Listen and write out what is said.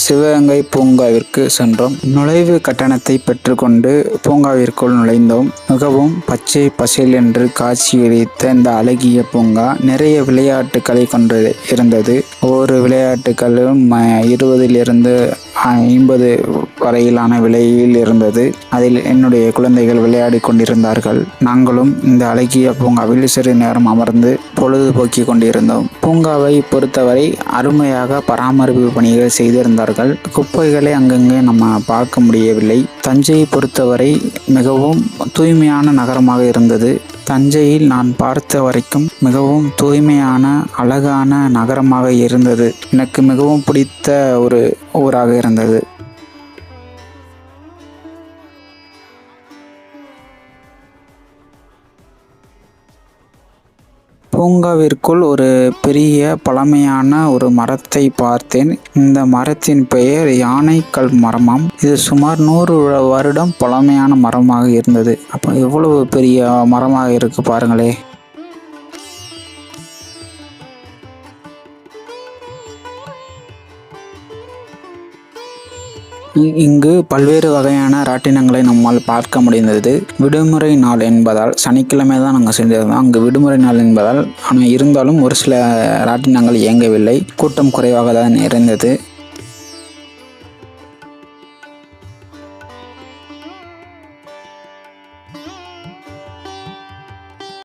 சிவகங்கை பூங்காவிற்கு சென்றோம். நுழைவு கட்டணத்தை பெற்றுக்கொண்டு பூங்காவிற்குள் நுழைந்தோம். மிகவும் பச்சை பசேல் என்று காட்சியளித்த இந்த அழகிய பூங்கா நிறைய விளையாட்டுக்களை கொண்டு இருந்தது. ஒவ்வொரு விளையாட்டுகளும் 20 50 வரையிலான விலையில் இருந்தது. அதில் என்னுடைய குழந்தைகள் விளையாடி கொண்டிருந்தார்கள். நாங்களும் இந்த அழகிய பூங்காவில் சிறிது நேரம் அமர்ந்து பொழுதுபோக்கி கொண்டிருந்தோம். பூங்காவை பொறுத்தவரை அருமையாக பராமரிப்பு பணிகள் செய்திருந்தார்கள். குப்பைகளை அங்கங்கே நம்ம பார்க்க முடியவில்லை. தஞ்சையை பொறுத்தவரை மிகவும் தூய்மையான நகரமாக இருந்தது. தஞ்சையில் நான் பார்த்த வரைக்கும் மிகவும் தூய்மையான அழகான நகரமாக இருந்தது. எனக்கு மிகவும் பிடித்த ஒரு ஊராக இருந்தது. பூங்காவிற்குள் ஒரு பெரிய பழமையான ஒரு மரத்தை பார்த்தேன். இந்த மரத்தின் பெயர் யானைக்கல் மரமாம். இது சுமார் 100 வருடம் பழமையான மரமாக இருந்தது. அப்போ எவ்வளவு பெரிய மரமாக இருக்கு பாருங்களே. இங்கு பல்வேறு வகையான ராட்டினங்களை நம்மால் பார்க்க முடிந்தது. விடுமுறை நாள் என்பதால் சனிக்கிழமை தான் நாங்கள் சென்றிருந்தோம். அங்கு விடுமுறை நாள் என்பதால் ஆனால் இருந்தாலும் ஒரு சில ராட்டினங்கள் இயங்கவில்லை. கூட்டம் குறைவாக தான் இருந்தது.